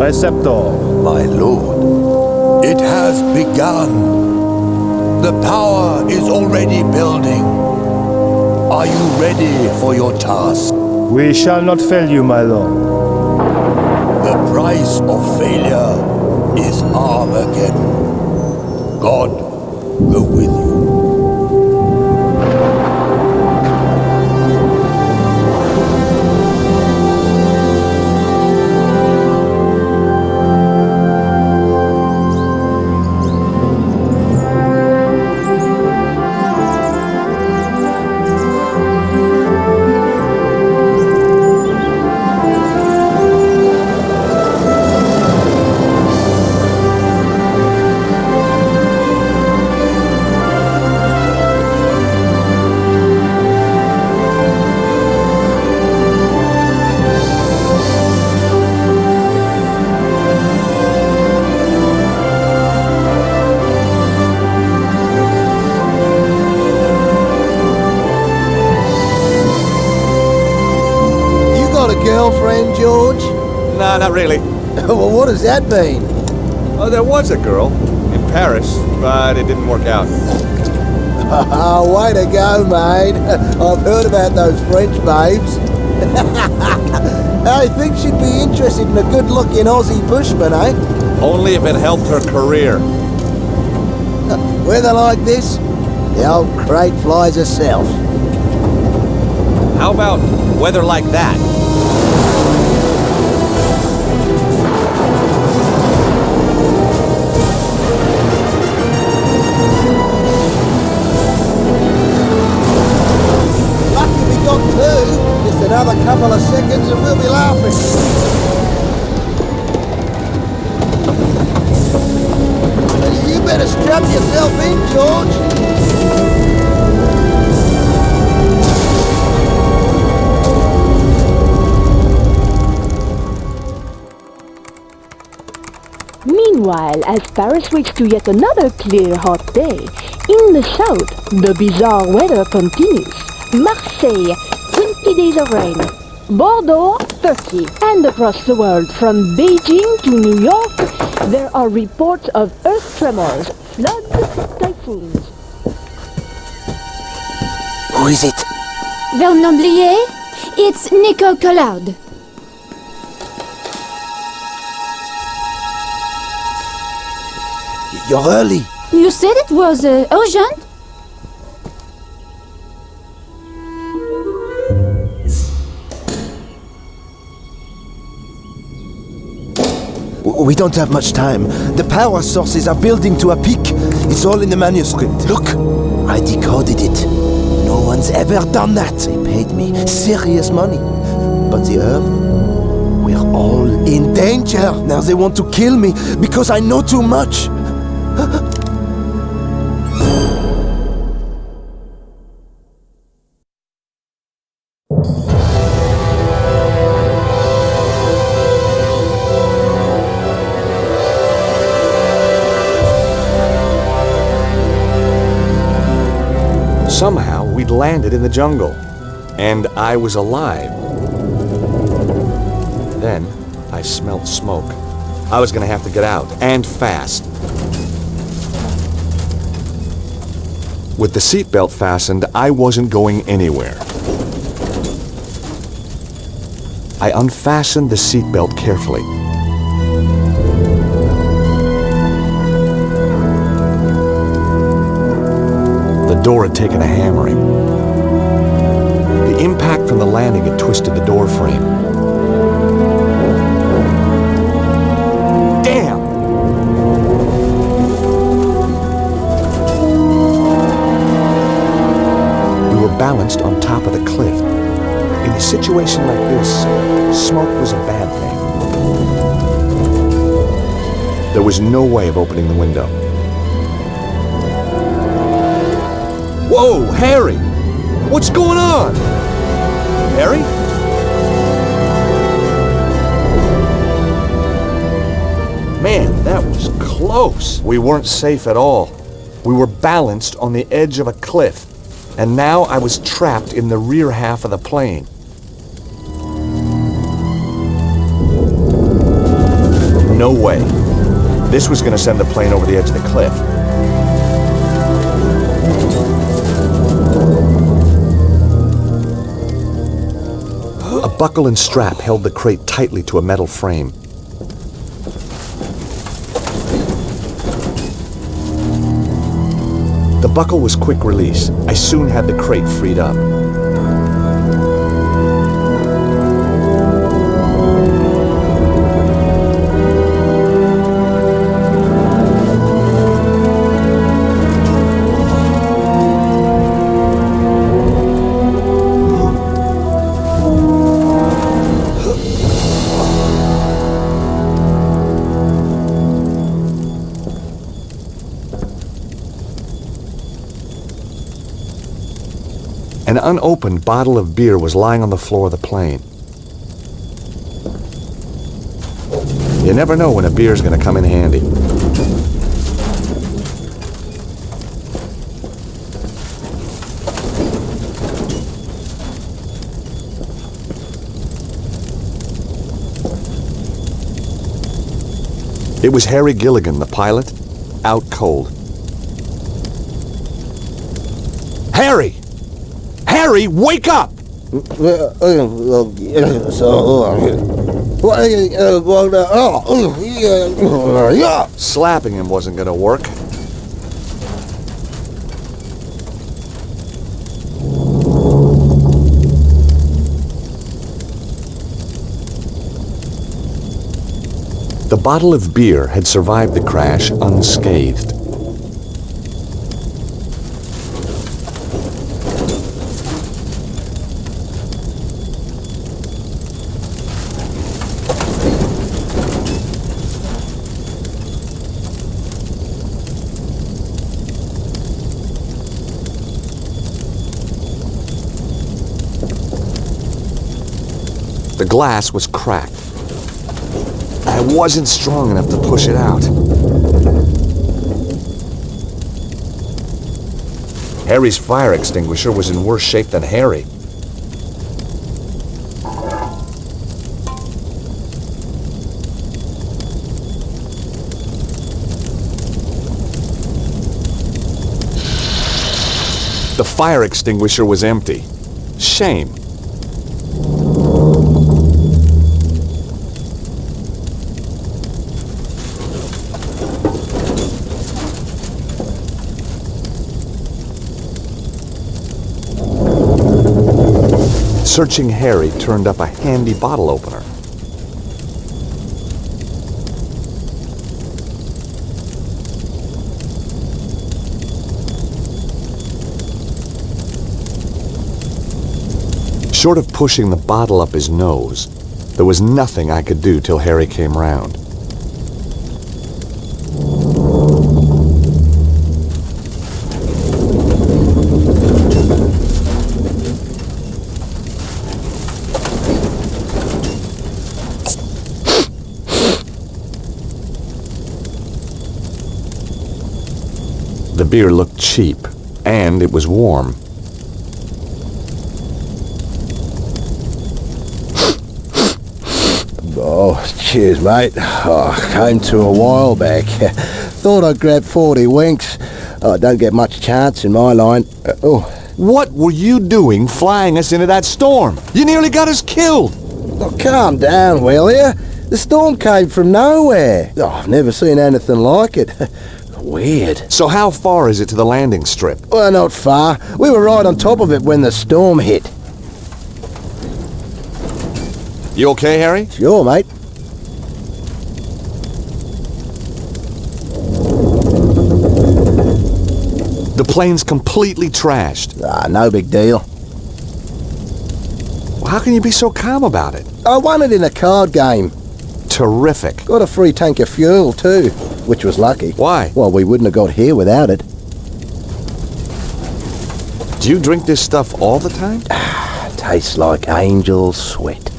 Preceptor. My lord, it has begun. The power is already building. Are you ready for your task? We shall not fail you, my lord. The price of failure is Armageddon. God go with you. Girlfriend, George? No, not really. Well, what does that mean? Oh, there was a girl in Paris, but it didn't work out. Way to go, mate. I've heard about those French babes. I think she'd be interested in a good-looking Aussie bushman, eh? Only if it helped her career. Weather like this, the old crate flies herself. How about weather like that? Just another couple of seconds and we'll be laughing. You better strap yourself in, George. Meanwhile, as Paris wakes to yet another clear, hot day, in the south, the bizarre weather continues. Marseille, 20 days of rain. Bordeaux, 30. And across the world, from Beijing to New York, there are reports of earth tremors, floods, typhoons. Who is it? Vernon Blier? It's Nico Collard. You're early. You said it was urgent? We don't have much time. The power sources are building to a peak. It's all in the manuscript. Look, I decoded it. No one's ever done that. They paid me serious money. But the Earth, we're all in danger. Now they want to kill me because I know too much. Somehow, we'd landed in the jungle, and I was alive. Then, I smelled smoke. I was gonna have to get out, and fast. With the seatbelt fastened, I wasn't going anywhere. I unfastened the seatbelt carefully. The door had taken a hammering. The impact from the landing had twisted the door frame. Damn! We were balanced on top of the cliff. In a situation like this, smoke was a bad thing. There was no way of opening the window. Whoa, Harry! What's going on? Harry? Man, that was close. We weren't safe at all. We were balanced on the edge of a cliff, and now I was trapped in the rear half of the plane. No way. This was gonna send the plane over the edge of the cliff. A buckle and strap held the crate tightly to a metal frame. The buckle was quick release. I soon had the crate freed up. An unopened bottle of beer was lying on the floor of the plane. You never know when a beer's gonna come in handy. It was Harry Gilligan, the pilot, out cold. Harry! Harry, wake up! Slapping him wasn't gonna work. The bottle of beer had survived the crash unscathed. The glass was cracked. I wasn't strong enough to push it out. Harry's fire extinguisher was in worse shape than Harry. The fire extinguisher was empty. Shame. Searching Harry turned up a handy bottle opener. Short of pushing the bottle up his nose, there was nothing I could do till Harry came round. The beer looked cheap, and it was warm. Oh, cheers, mate. Oh, came to a while back. Thought I'd grab 40 winks. Oh, don't get much chance in my line. What were you doing flying us into that storm? You nearly got us killed. Oh, calm down, will you? The storm came from nowhere. Oh, I've never seen anything like it. Weird. So how far is it to the landing strip? Well, not far. We were right on top of it when the storm hit. You okay, Harry? Sure, mate. The plane's completely trashed. Ah, no big deal. Well, how can you be so calm about it? I won it in a card game. Terrific. Got a free tank of fuel, too, which was lucky. Why? Well, we wouldn't have got here without it. Do you drink this stuff all the time? Tastes like angel sweat.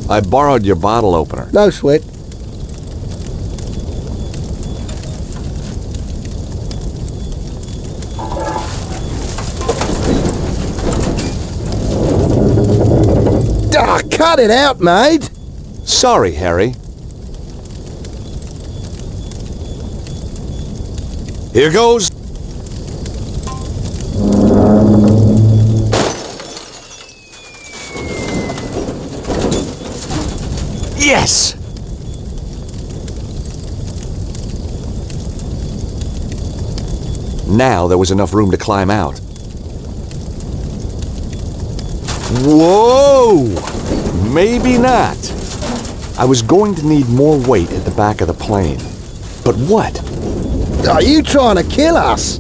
I borrowed your bottle opener. No sweat. Ah, cut it out, mate. Sorry, Harry. Here goes. Yes! Now there was enough room to climb out. Whoa! Maybe not. I was going to need more weight at the back of the plane. But what? Are you trying to kill us?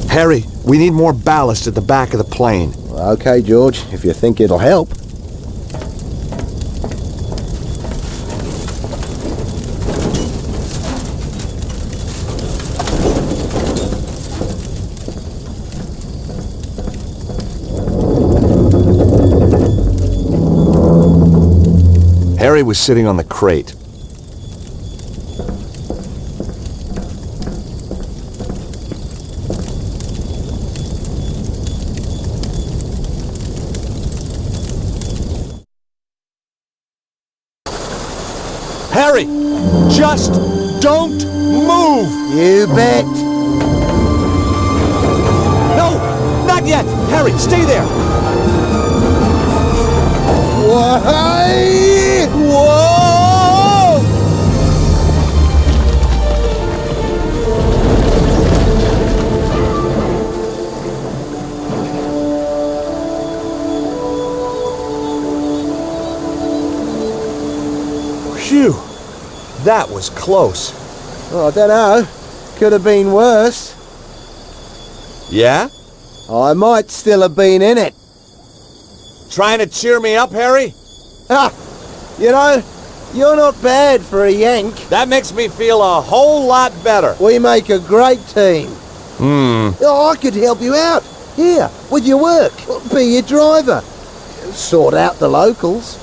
Harry, we need more ballast at the back of the plane. Okay, George, if you think it'll help. Harry was sitting on the crate. Harry! Just don't move! You bet. No! Not yet! Harry, stay there! Why? Whoa! Phew! That was close. Oh, I don't know. Could have been worse. Yeah? I might still have been in it. Trying to cheer me up, Harry? Ah, you know, you're not bad for a Yank. That makes me feel a whole lot better. We make a great team. Oh, I could help you out. Here, with your work. Be your driver. Sort out the locals.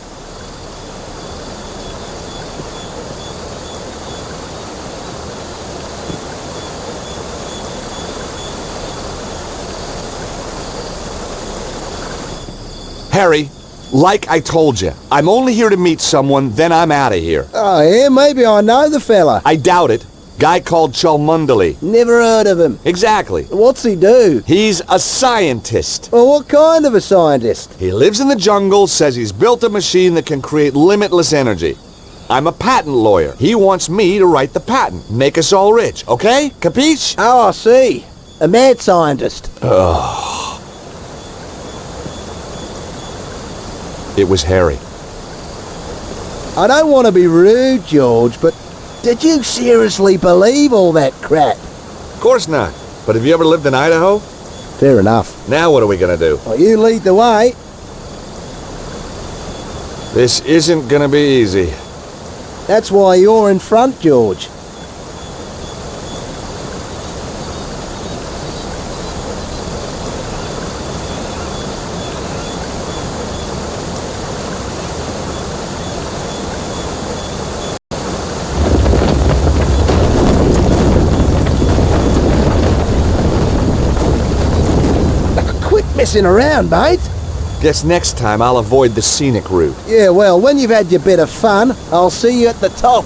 Harry, like I told you, I'm only here to meet someone, then I'm out of here. Oh, yeah, maybe I know the fella. I doubt it. Guy called Cholmondeley. Never heard of him. Exactly. What's he do? He's a scientist. Well, what kind of a scientist? He lives in the jungle, says he's built a machine that can create limitless energy. I'm a patent lawyer. He wants me to write the patent. Make us all rich, okay? Capiche? Oh, I see. A mad scientist. It was Harry. I don't want to be rude, George, but did you seriously believe all that crap? Of course not. But have you ever lived in Idaho? Fair enough. Now what are we gonna do? Well, you lead the way. This isn't gonna be easy. That's why you're in front, George. Messing around, mate. Guess next time I'll avoid the scenic route. Yeah, well, when you've had your bit of fun, I'll see you at the top.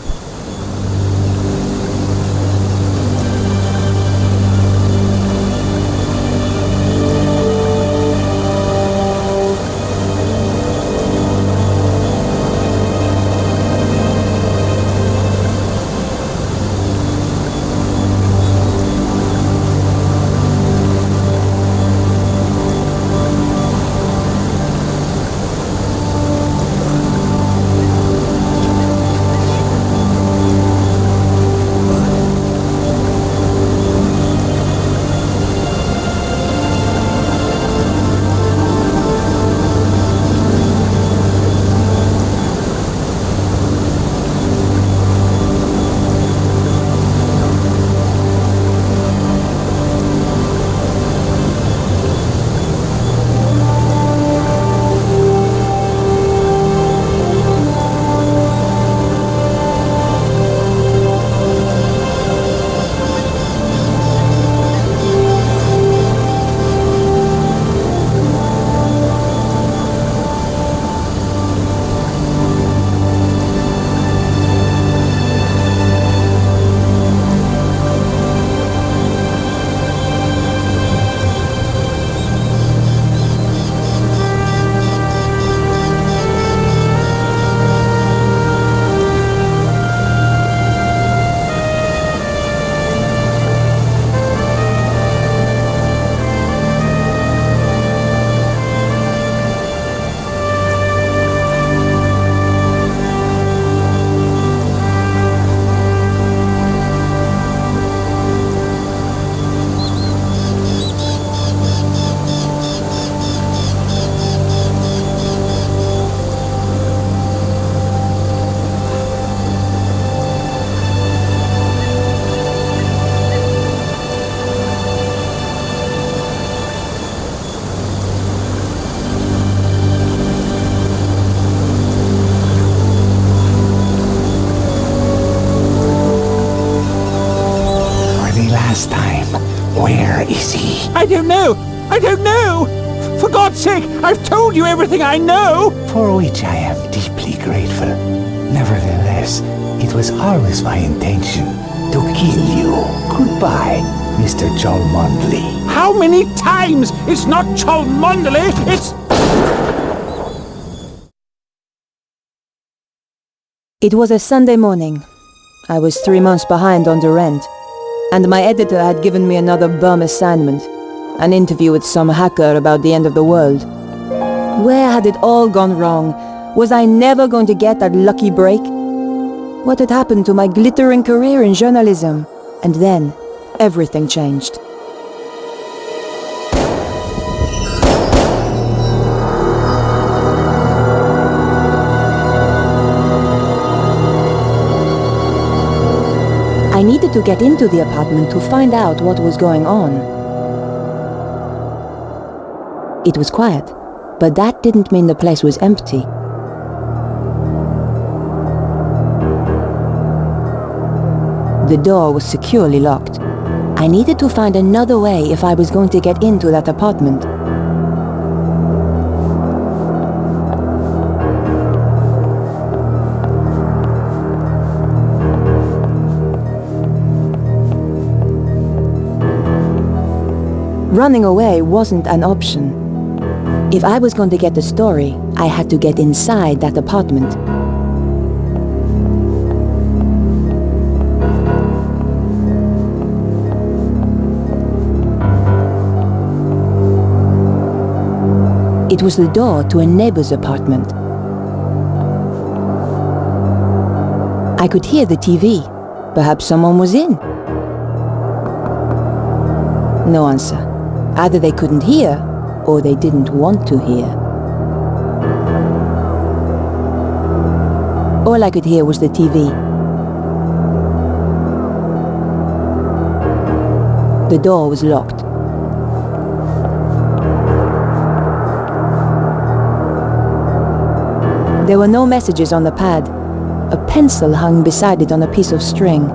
last time. Where is he? I don't know! I don't know! For God's sake, I've told you everything I know! For which I am deeply grateful. Nevertheless, it was always my intention to kill you. Goodbye, Mr. Cholmondeley. How many times? It's not Cholmondeley, it's... It was a Sunday morning. I was 3 months behind on the rent, and my editor had given me another bum assignment, an interview with some hacker about the end of the world. Where had it all gone wrong? Was I never going to get that lucky break? What had happened to my glittering career in journalism? And then, everything changed. I needed to get into the apartment to find out what was going on. It was quiet, but that didn't mean the place was empty. The door was securely locked. I needed to find another way if I was going to get into that apartment. Running away wasn't an option. If I was going to get the story, I had to get inside that apartment. It was the door to a neighbor's apartment. I could hear the TV. Perhaps someone was in. No answer. Either they couldn't hear, or they didn't want to hear. All I could hear was the TV. The door was locked. There were no messages on the pad. A pencil hung beside it on a piece of string.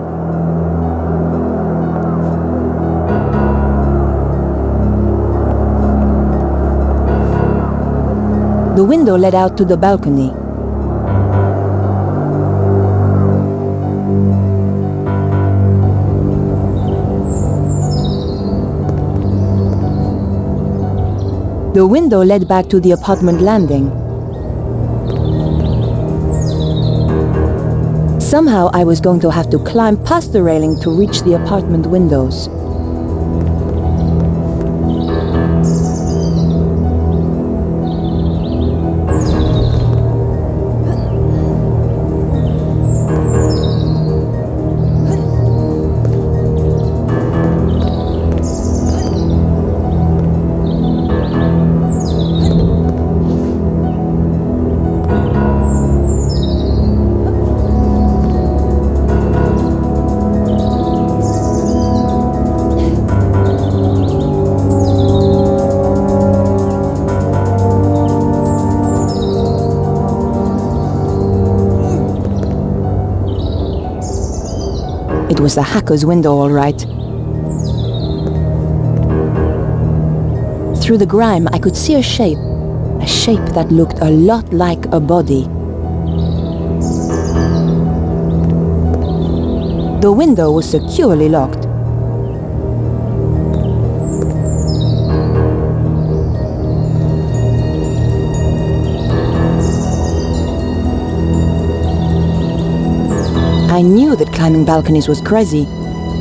The window led out to the balcony. The window led back to the apartment landing. Somehow I was going to have to climb past the railing to reach the apartment windows. It was the hacker's window, all right. Through the grime, I could see a shape that looked a lot like a body. The window was securely locked. I knew that climbing balconies was crazy,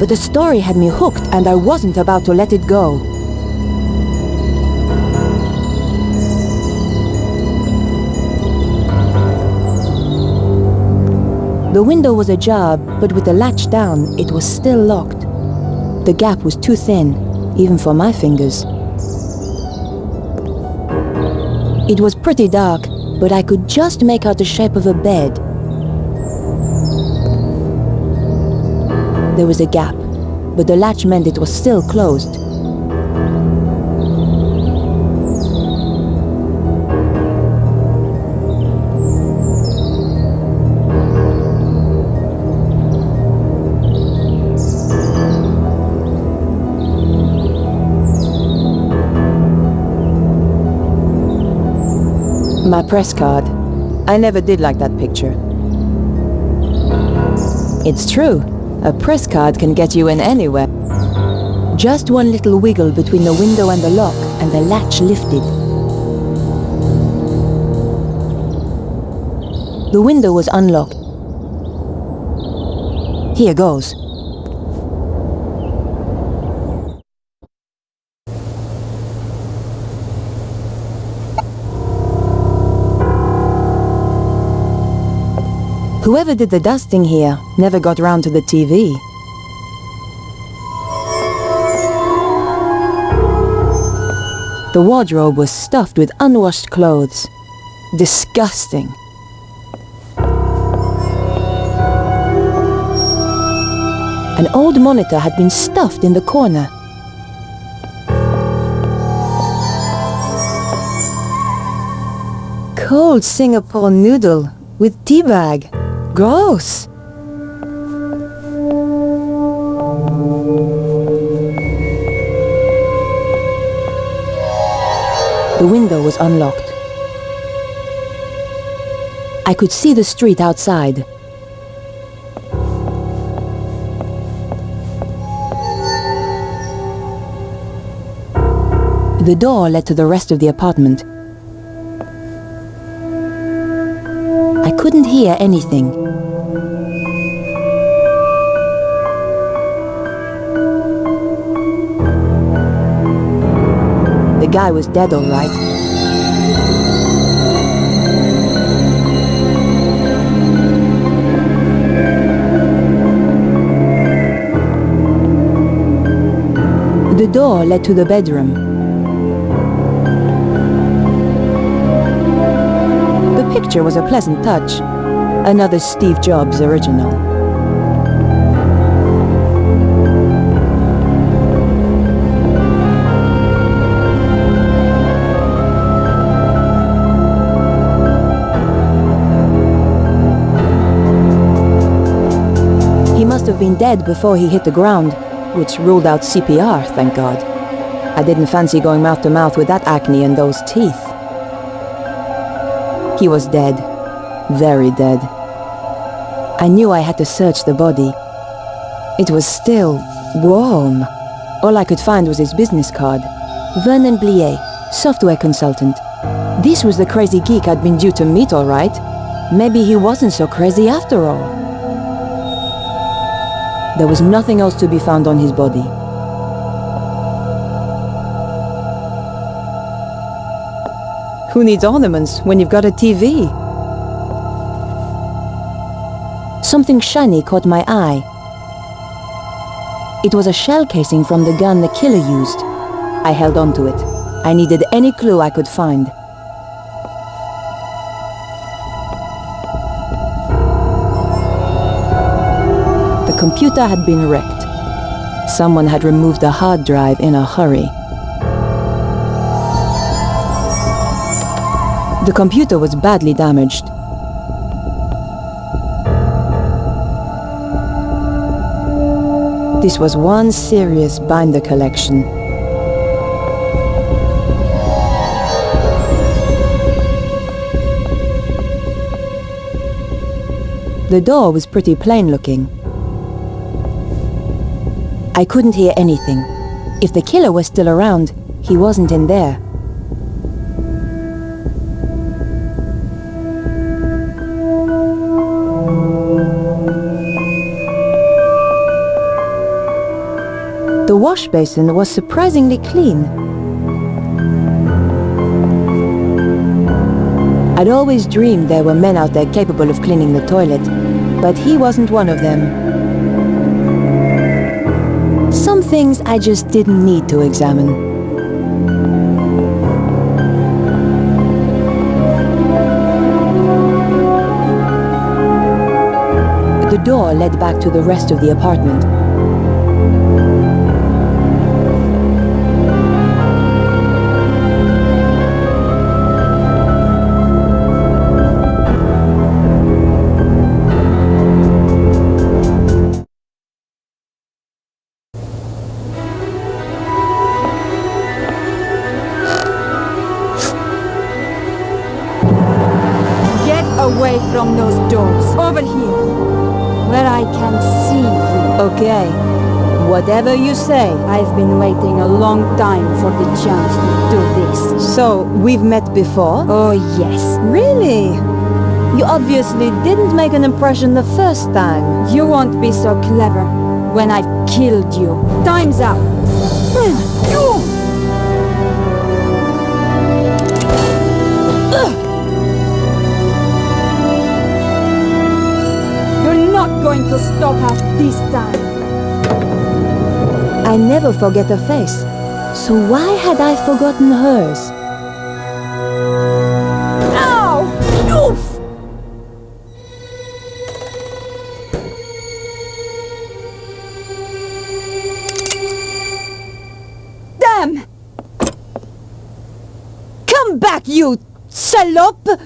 but the story had me hooked and I wasn't about to let it go. The window was ajar, but with the latch down, it was still locked. The gap was too thin, even for my fingers. It was pretty dark, but I could just make out the shape of a bed. There was a gap, but the latch meant it was still closed. My press card. I never did like that picture. It's true. A press card can get you in anywhere. Just one little wiggle between the window and the lock, and the latch lifted. The window was unlocked. Here goes. Whoever did the dusting here never got round to the TV. The wardrobe was stuffed with unwashed clothes. Disgusting. An old monitor had been stuffed in the corner. Cold Singapore noodle with tea bag. Gross! The window was unlocked. I could see the street outside. The door led to the rest of the apartment. I couldn't hear anything. The guy was dead, all right. The door led to the bedroom. The picture was a pleasant touch. Another Steve Jobs original. He must have been dead before he hit the ground, which ruled out CPR, thank God. I didn't fancy going mouth to mouth with that acne and those teeth. He was dead. Very dead. I knew I had to search the body. It was still warm. All I could find was his business card. Vernon Blier, software consultant. This was the crazy geek I'd been due to meet, all right. Maybe he wasn't so crazy after all. There was nothing else to be found on his body. Who needs ornaments when you've got a TV? Something shiny caught my eye. It was a shell casing from the gun the killer used. I held on to it. I needed any clue I could find. The computer had been wrecked. Someone had removed the hard drive in a hurry. The computer was badly damaged. This was one serious binder collection. The door was pretty plain looking. I couldn't hear anything. If the killer was still around, he wasn't in there. The wash basin was surprisingly clean. I'd always dreamed there were men out there capable of cleaning the toilet, but he wasn't one of them. Some things I just didn't need to examine. The door led back to the rest of the apartment. Okay. Whatever you say. I've been waiting a long time for the chance to do this. So, we've met before? Oh, yes. Really? You obviously didn't make an impression the first time. You won't be so clever when I've killed you. Time's up. You're not going to stop us this time. I never forget a face. So why had I forgotten hers? Ow! Oof! Damn! Come back, you salope!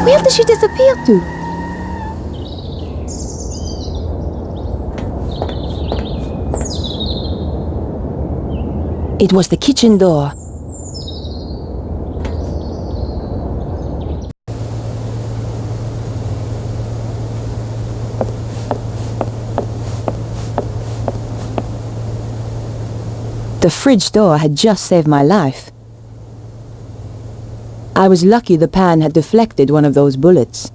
Where did she disappear to? It was the kitchen door. The fridge door had just saved my life. I was lucky the pan had deflected one of those bullets.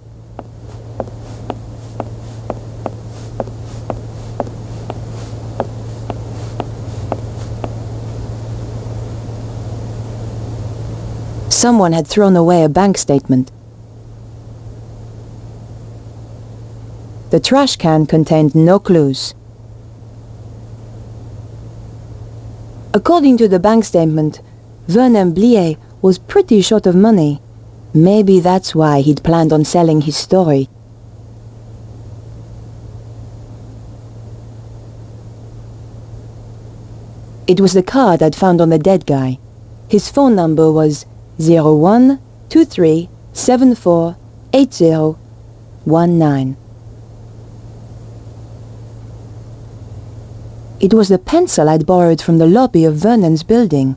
Someone had thrown away a bank statement. The trash can contained no clues. According to the bank statement, Vernon Blier was pretty short of money. Maybe that's why he'd planned on selling his story. It was the card I'd found on the dead guy. His phone number was 0123748019. It was the pencil I'd borrowed from the lobby of Vernon's building.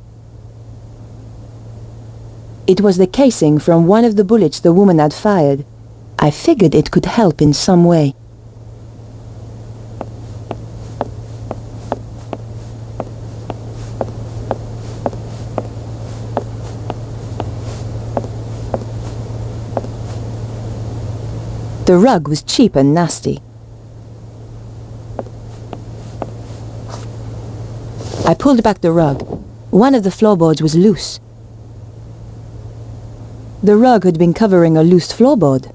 It was the casing from one of the bullets the woman had fired. I figured it could help in some way. The rug was cheap and nasty. I pulled back the rug. One of the floorboards was loose. The rug had been covering a loose floorboard.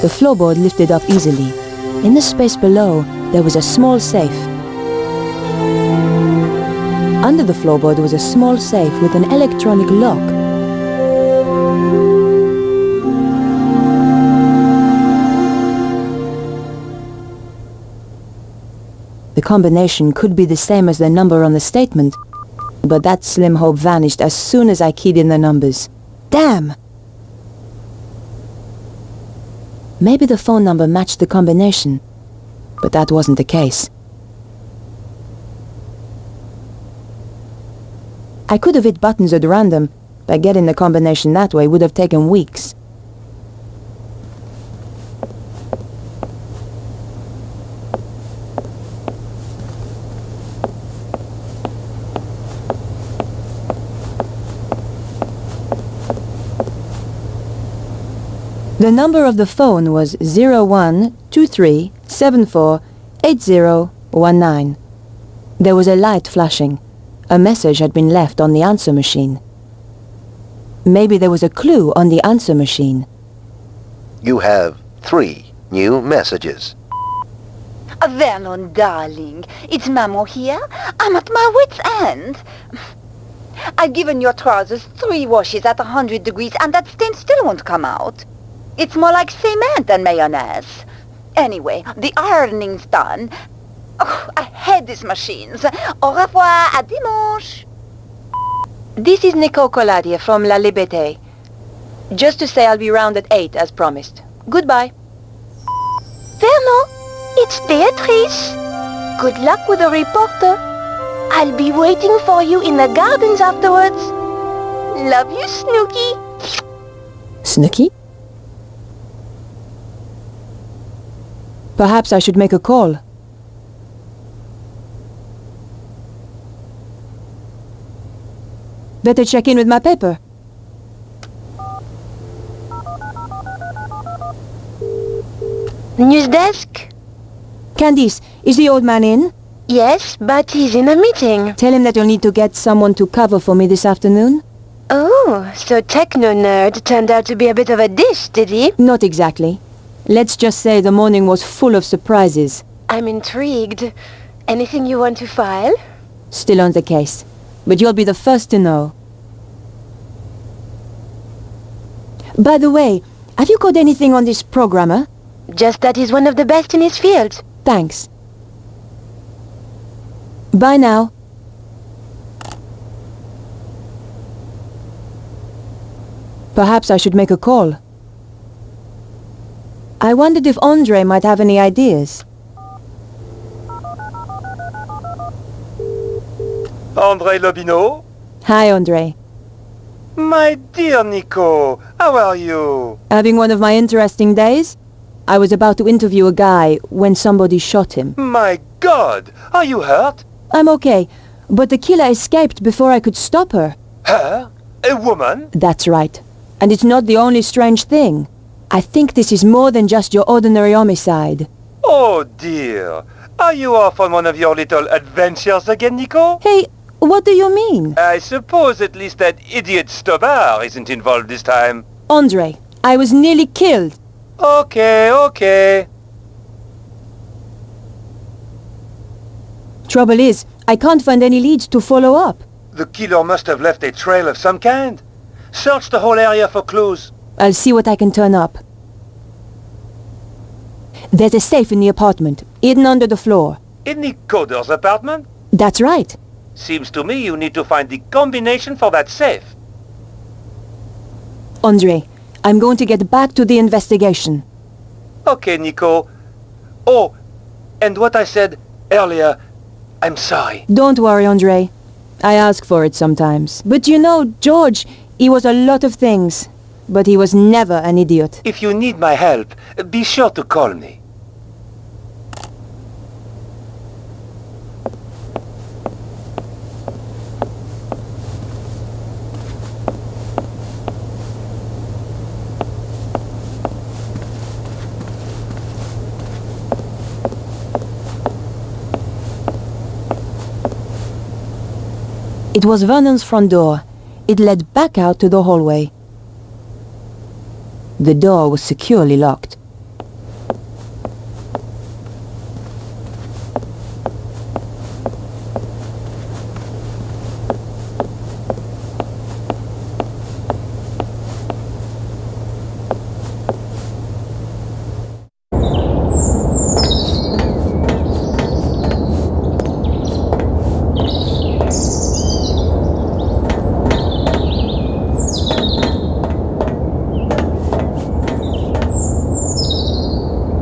The floorboard lifted up easily. In the space below, there was a small safe. Under the floorboard was a small safe with an electronic lock. The combination could be the same as the number on the statement, but that slim hope vanished as soon as I keyed in the numbers. Damn! Maybe the phone number matched the combination, but that wasn't the case. I could have hit buttons at random, but getting the combination that way would have taken weeks. The number of the phone was 0123748019. There was a light flashing. A message had been left on the answer machine. Maybe there was a clue on the answer machine. You have 3 new messages. Vernon, darling, it's Maman here. I'm at my wit's end. I've given your trousers 3 washes at 100 degrees and that stain still won't come out. It's more like cement than mayonnaise. Anyway, the ironing's done. Oh, I hate these machines. Au revoir, à dimanche. This is Nico Collard here from La Liberté. Just to say I'll be round at 8 as promised. Goodbye. Vernon, it's Beatrice. Good luck with the reporter. I'll be waiting for you in the gardens afterwards. Love you, Snooky. Snooky? Perhaps I should make a call. Better check in with my paper. News desk? Candice, is the old man in? Yes, but he's in a meeting. Tell him that you'll need to get someone to cover for me this afternoon. Oh, so Techno Nerd turned out to be a bit of a dish, did he? Not exactly. Let's just say the morning was full of surprises. I'm intrigued. Anything you want to file? Still on the case. But you'll be the first to know. By the way, have you caught anything on this programmer? Just that he's one of the best in his field. Thanks. Bye now. Perhaps I should make a call. I wondered if Andre might have any ideas. Andre Lobineau? Hi, Andre. My dear Nico, how are you? Having one of my interesting days? I was about to interview a guy when somebody shot him. My God! Are you hurt? I'm okay, but the killer escaped before I could stop her. Her? A woman? That's right. And it's not the only strange thing. I think this is more than just your ordinary homicide. Oh dear. Are you off on one of your little adventures again, Nico? Hey, what do you mean? I suppose at least that idiot Stobbard isn't involved this time. Andre, I was nearly killed. Okay. Trouble is, I can't find any leads to follow up. The killer must have left a trail of some kind. Search the whole area for clues. I'll see what I can turn up. There's a safe in the apartment, hidden under the floor. In the coder's apartment? That's right. Seems to me you need to find the combination for that safe. Andre, I'm going to get back to the investigation. Okay, Nico. Oh, and what I said earlier, I'm sorry. Don't worry, Andre. I ask for it sometimes. But you know, George, he was a lot of things. But he was never an idiot. If you need my help, be sure to call me. It was Vernon's front door. It led back out to the hallway. The door was securely locked.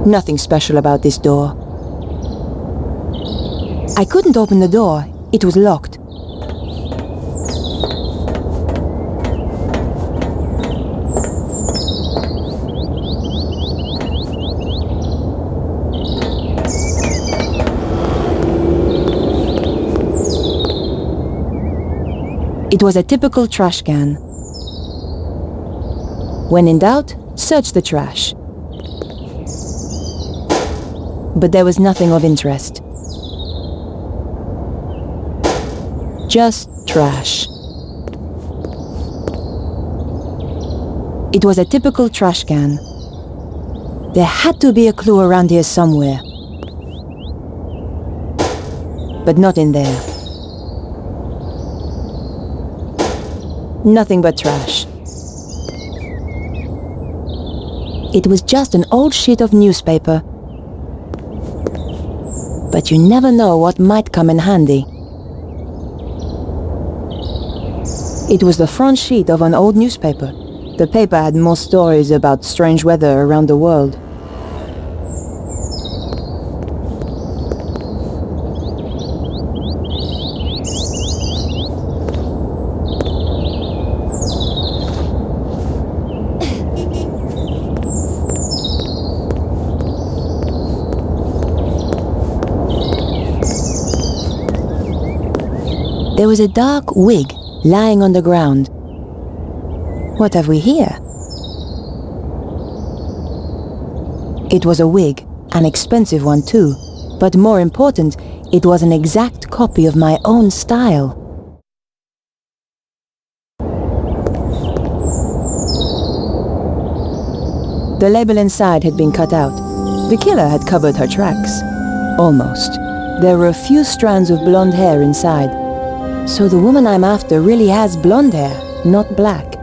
Nothing special about this door. I couldn't open the door. It was locked. It was a typical trash can. When in doubt, search the trash. But there was nothing of interest. Just trash. It was a typical trash can. There had to be a clue around here somewhere. But not in there. Nothing but trash. It was just an old sheet of newspaper. But you never know what might come in handy. It was the front sheet of an old newspaper. The paper had more stories about strange weather around the world. There was a dark wig lying on the ground. What have we here? It was a wig, an expensive one too, but more important, it was an exact copy of my own style. The label inside had been cut out. The killer had covered her tracks. Almost. There were a few strands of blonde hair inside. So the woman I'm after really has blonde hair, not black.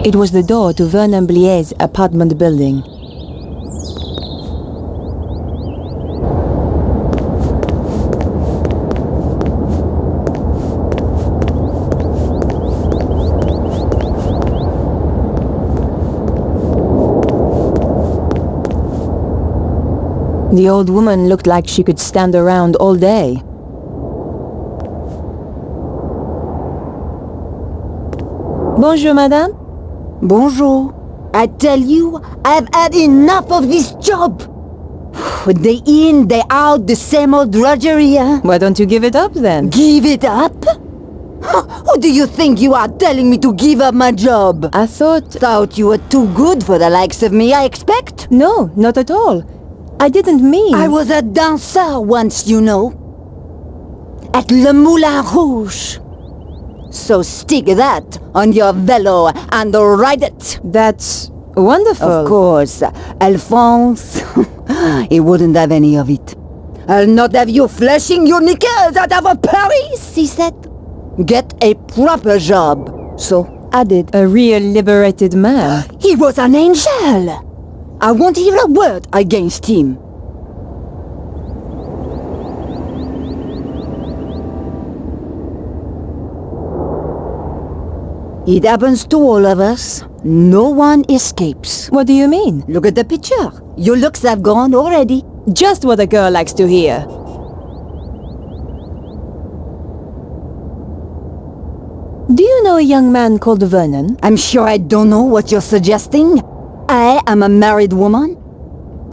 It was the door to Vernon Blier's apartment building. The old woman looked like she could stand around all day. Bonjour, madame. Bonjour. I tell you, I've had enough of this job. Day in, day out, the same old drudgery, huh? Why don't you give it up then? Give it up? Who do you think you are telling me to give up my job? I thought you were too good for the likes of me, I expect? No, not at all. I didn't mean... I was a dancer once, you know. At Le Moulin Rouge. So stick that on your velo and ride it. That's wonderful. Of course. Alphonse, he wouldn't have any of it. I'll not have you flashing your knickers out of Paris, he said. Get a proper job. So I did. A real liberated man. He was an angel. I won't hear a word against him. It happens to all of us. No one escapes. What do you mean? Look at the picture. Your looks have gone already. Just what a girl likes to hear. Do you know a young man called Vernon? I'm sure I don't know what you're suggesting. I am a married woman.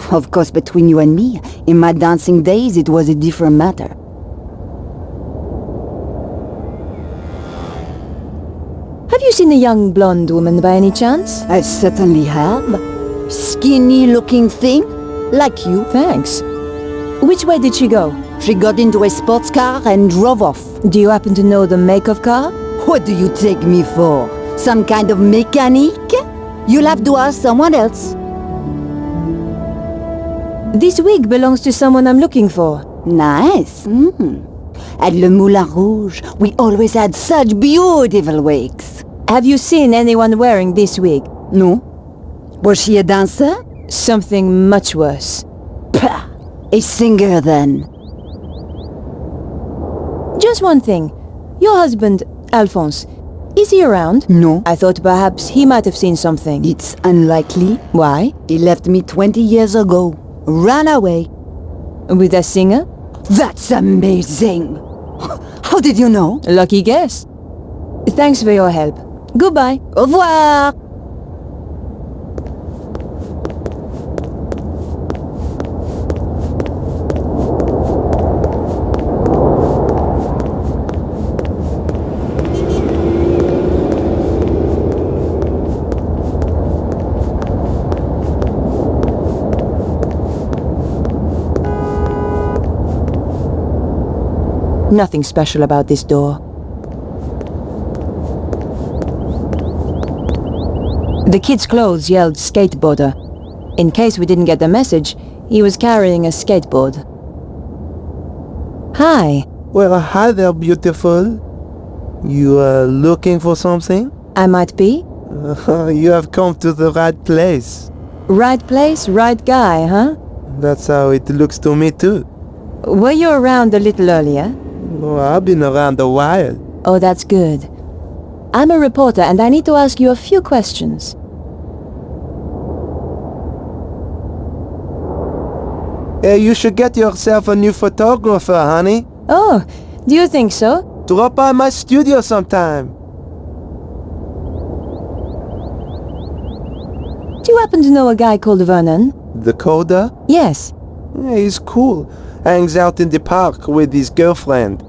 Of course, between you and me, in my dancing days, it was a different matter. Have you seen a young blonde woman by any chance? I certainly have. Skinny-looking thing, like you. Thanks. Which way did she go? She got into a sports car and drove off. Do you happen to know the make of car? What do you take me for? Some kind of mechanic? You'll have to ask someone else. This wig belongs to someone I'm looking for. Nice. At Le Moulin Rouge, we always had such beautiful wigs. Have you seen anyone wearing this wig? No. Was she a dancer? Something much worse. Pah! A singer, then. Just one thing. Your husband, Alphonse, is he around? No. I thought perhaps he might have seen something. It's unlikely. Why? He left me 20 years ago. Ran away. With a singer? That's amazing! How did you know? Lucky guess. Thanks for your help. Goodbye. Au revoir! Nothing special about this door. The kid's clothes yelled skateboarder. In case we didn't get the message, he was carrying a skateboard. Hi. Well, hi there, beautiful. You are looking for something? I might be. You have come to the right place. Right place, right guy, huh? That's how it looks to me too. Were you around a little earlier? Oh, I've been around a while. Oh, that's good. I'm a reporter and I need to ask you a few questions. Hey, you should get yourself a new photographer, honey. Oh, do you think so? Drop by my studio sometime. Do you happen to know a guy called Vernon? The coder? Yes. Yeah, he's cool. Hangs out in the park with his girlfriend.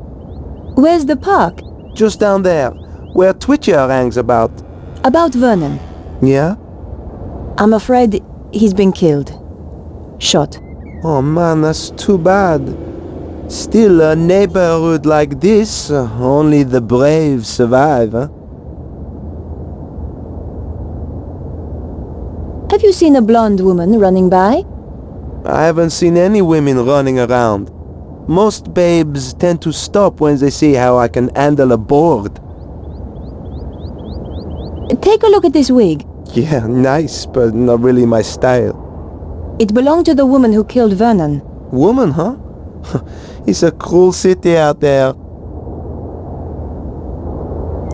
Where's the park? Just down there, where Twitcher hangs about. About Vernon. Yeah? I'm afraid he's been killed. Shot. Oh man, that's too bad. Still, a neighborhood like this, only the brave survive, huh? Have you seen a blonde woman running by? I haven't seen any women running around. Most babes tend to stop when they see how I can handle a board. Take a look at this wig. Yeah, nice, but not really my style. It belonged to the woman who killed Vernon. Woman, huh? It's a cruel city out there.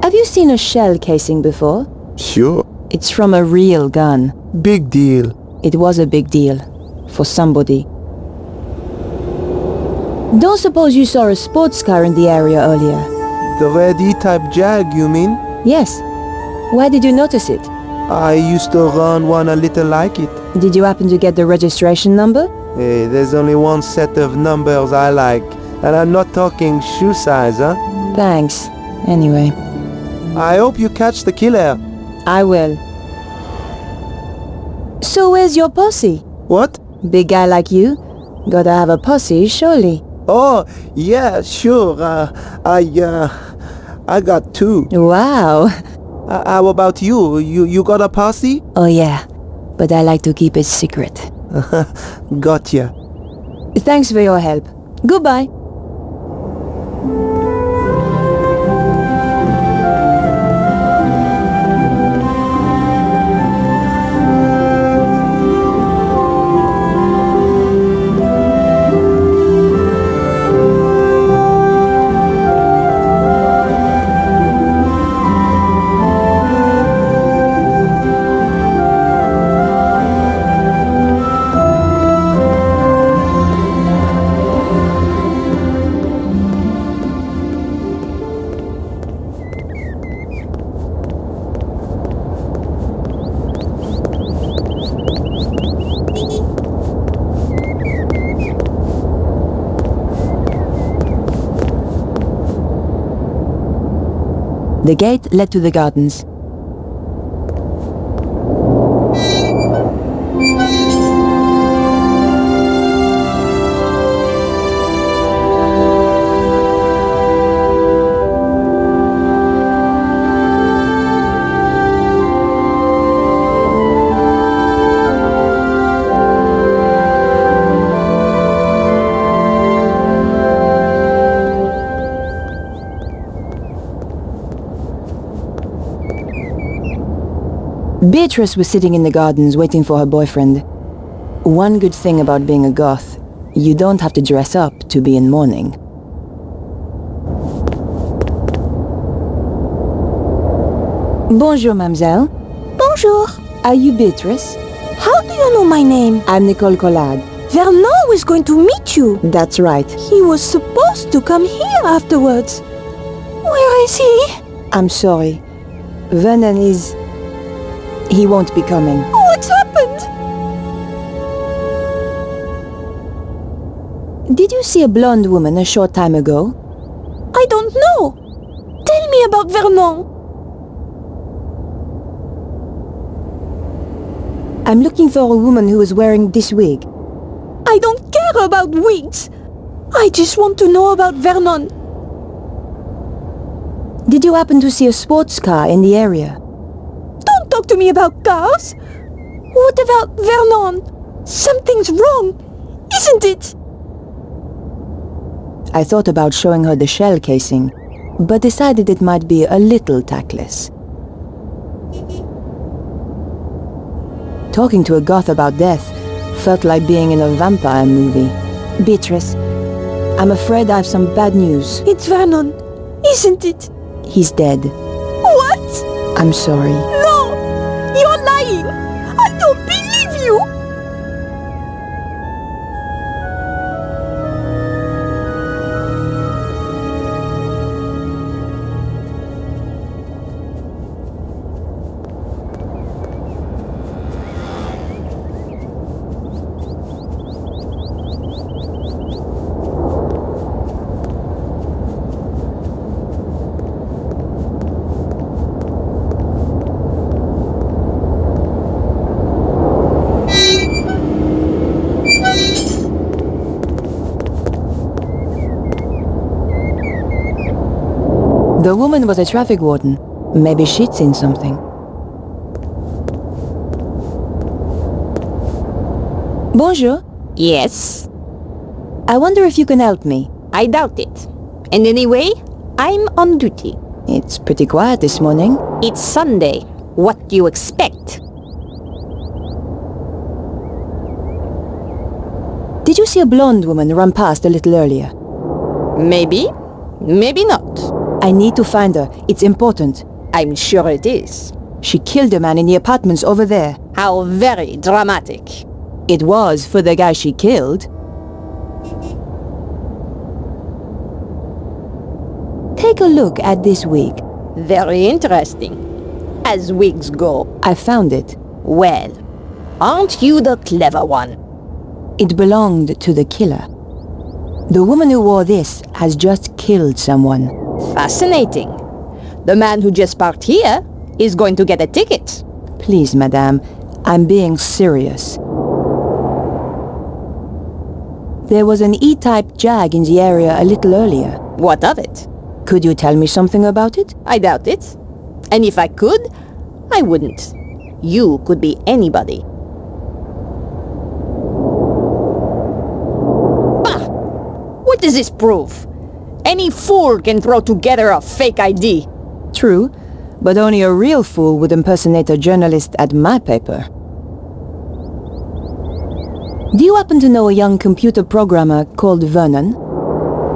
Have you seen a shell casing before? Sure. It's from a real gun. Big deal. It was a big deal. For somebody. Don't suppose you saw a sports car in the area earlier? The red E-type Jag, you mean? Yes. Why did you notice it? I used to run one a little like it. Did you happen to get the registration number? Hey, there's only one set of numbers I like. And I'm not talking shoe size, huh? Thanks. Anyway. I hope you catch the killer. I will. So where's your posse? What? Big guy like you? Gotta have a posse, surely. Oh, yeah, sure. I got two. Wow. How about you? You got a posse? Oh yeah, but I like to keep it secret. Gotcha. Thanks for your help. Goodbye. The gate led to the gardens. Beatrice was sitting in the gardens waiting for her boyfriend. One good thing about being a goth, you don't have to dress up to be in mourning. Bonjour, mademoiselle. Bonjour. Are you Beatrice? How do you know my name? I'm Nico Collard. Vernon was going to meet you. That's right. He was supposed to come here afterwards. Where is he? I'm sorry. Vernon is... He won't be coming. What's happened? Did you see a blonde woman a short time ago? I don't know. Tell me about Vernon. I'm looking for a woman who is wearing this wig. I don't care about wigs. I just want to know about Vernon. Did you happen to see a sports car in the area? Don't talk to me about cars. What about Vernon? Something's wrong, isn't it? I thought about showing her the shell casing, but decided it might be a little tactless. Talking to a goth about death felt like being in a vampire movie. Beatrice, I'm afraid I have some bad news. It's Vernon, isn't it? He's dead. What? I'm sorry. No! You're lying! I don't believe you! The woman was a traffic warden. Maybe she'd seen something. Bonjour. Yes? I wonder if you can help me. I doubt it. And anyway, I'm on duty. It's pretty quiet this morning. It's Sunday. What do you expect? Did you see a blonde woman run past a little earlier? Maybe. Maybe not. I need to find her. It's important. I'm sure it is. She killed a man in the apartments over there. How very dramatic. It was for the guy she killed. Take a look at this wig. Very interesting. As wigs go. I found it. Well, aren't you the clever one? It belonged to the killer. The woman who wore this has just killed someone. Fascinating. The man who just parked here is going to get a ticket. Please, madame, I'm being serious. There was an E-type Jag in the area a little earlier. What of it? Could you tell me something about it? I doubt it. And if I could, I wouldn't. You could be anybody. Bah! What does this prove? Any fool can throw together a fake ID. True, but only a real fool would impersonate a journalist at my paper. Do you happen to know a young computer programmer called Vernon?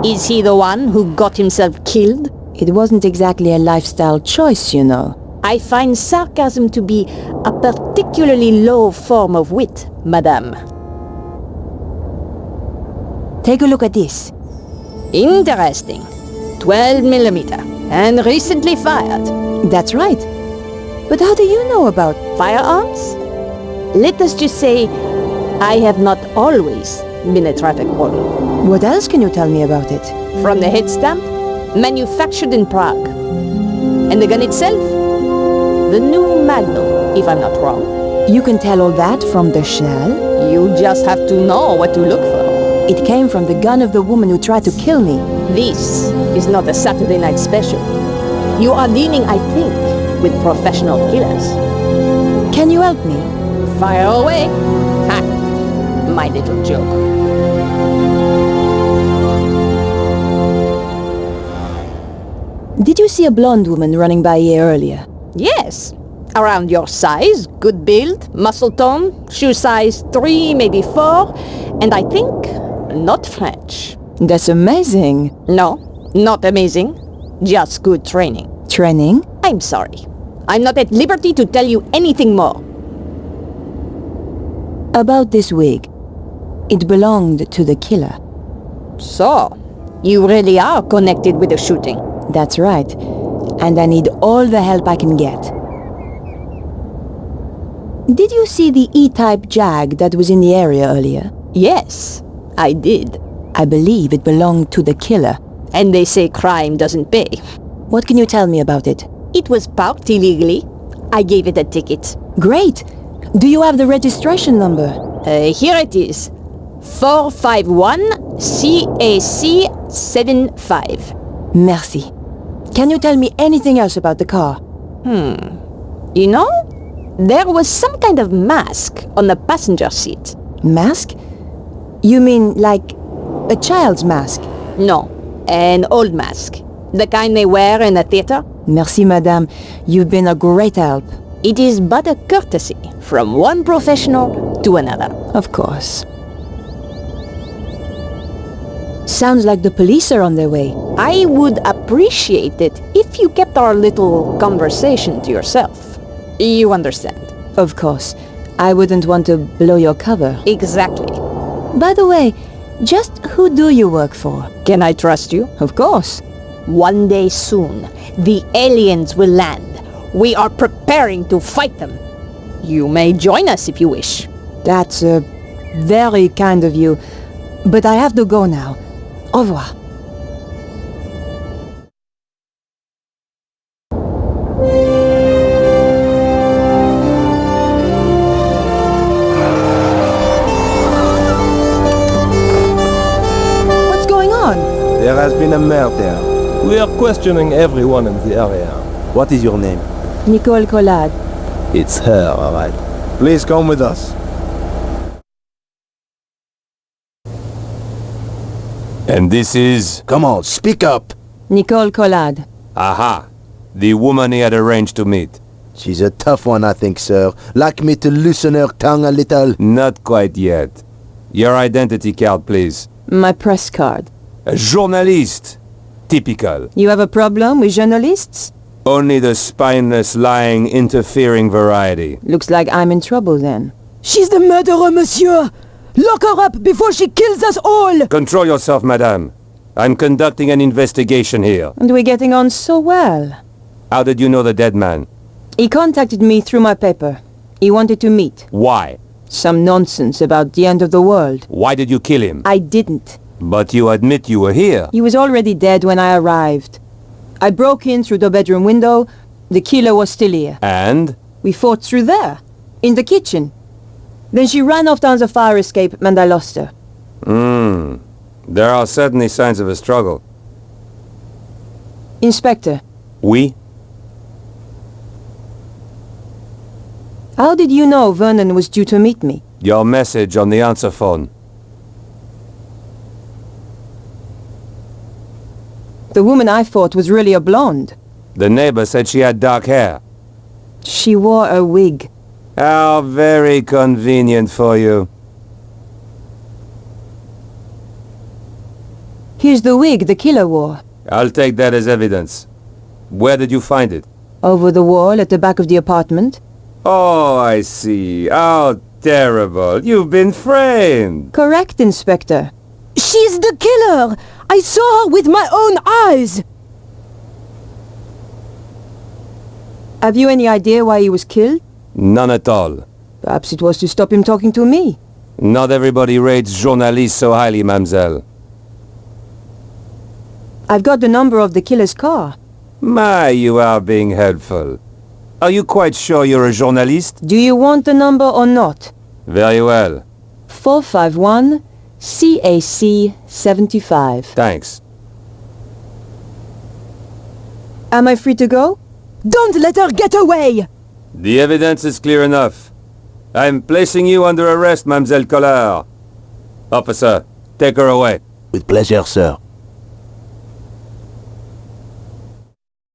Is he the one who got himself killed? It wasn't exactly a lifestyle choice, you know. I find sarcasm to be a particularly low form of wit, madame. Take a look at this. Interesting. 12 millimeter. And recently fired. That's right. But how do you know about firearms? Let us just say, I have not always been a traffic warden. What else can you tell me about it? From the head stamp, manufactured in Prague. And the gun itself? The new Magnum, if I'm not wrong. You can tell all that from the shell? You just have to know what to look for. It came from the gun of the woman who tried to kill me. This is not a Saturday night special. You are dealing, I think, with professional killers. Can you help me? Fire away. Ha! My little joke. Did you see a blonde woman running by here earlier? Yes. Around your size, good build, muscle tone, shoe size 3, maybe 4, and I think not French. That's amazing. No, not amazing. Just good training. Training? I'm sorry. I'm not at liberty to tell you anything more. About this wig. It belonged to the killer. So, you really are connected with the shooting. That's right. And I need all the help I can get. Did you see the E-type Jag that was in the area earlier? Yes, I did. I believe it belonged to the killer. And they say crime doesn't pay. What can you tell me about it? It was parked illegally. I gave it a ticket. Great! Do you have the registration number? Here it is. 451 CAC 75. Merci. Can you tell me anything else about the car? You know, there was some kind of mask on the passenger seat. Mask? You mean like a child's mask? No, an old mask. The kind they wear in a theater. Merci, madame. You've been a great help. It is but a courtesy from one professional to another. Of course. Sounds like the police are on their way. I would appreciate it if you kept our little conversation to yourself. You understand? Of course. I wouldn't want to blow your cover. Exactly. By the way, just who do you work for? Can I trust you? Of course. One day soon, the aliens will land. We are preparing to fight them. You may join us if you wish. That's very kind of you. But I have to go now. Au revoir. What's going on? There has been a murder. We are questioning everyone in the area. What is your name? Nico Collard. It's her, all right. Please come with us. And this is... Come on, speak up. Nico Collard. Aha! The woman he had arranged to meet. She's a tough one, I think, sir. Like me to loosen her tongue a little? Not quite yet. Your identity card, please. My press card. A journalist. Typical. You have a problem with journalists? Only the spineless, lying, interfering variety. Looks like I'm in trouble then. She's the murderer, monsieur! Lock her up before she kills us all! Control yourself, madame. I'm conducting an investigation here. And we're getting on so well. How did you know the dead man? He contacted me through my paper. He wanted to meet. Why? Some nonsense about the end of the world. Why did you kill him? I didn't. But you admit you were here. He was already dead when I arrived. I broke in through the bedroom window. The killer was still here. And? We fought through there, in the kitchen. Then she ran off down the fire escape and I lost her. There are certainly signs of a struggle. Inspector. Oui? How did you know Vernon was due to meet me? Your message on the answer phone. The woman I fought was really a blonde. The neighbor said she had dark hair. She wore a wig. How very convenient for you. Here's the wig the killer wore. I'll take that as evidence. Where did you find it? Over the wall at the back of the apartment. Oh, I see. How terrible. You've been framed. Correct, Inspector. She's the killer! I saw her with my own eyes! Have you any idea why he was killed? None at all. Perhaps it was to stop him talking to me. Not everybody rates journalists so highly, mademoiselle. I've got the number of the killer's car. My, you are being helpful. Are you quite sure you're a journalist? Do you want the number or not? Very well. 451 CAC 75. Thanks. Am I free to go? Don't let her get away! The evidence is clear enough. I'm placing you under arrest, Mademoiselle Collard. Officer, take her away. With pleasure, sir.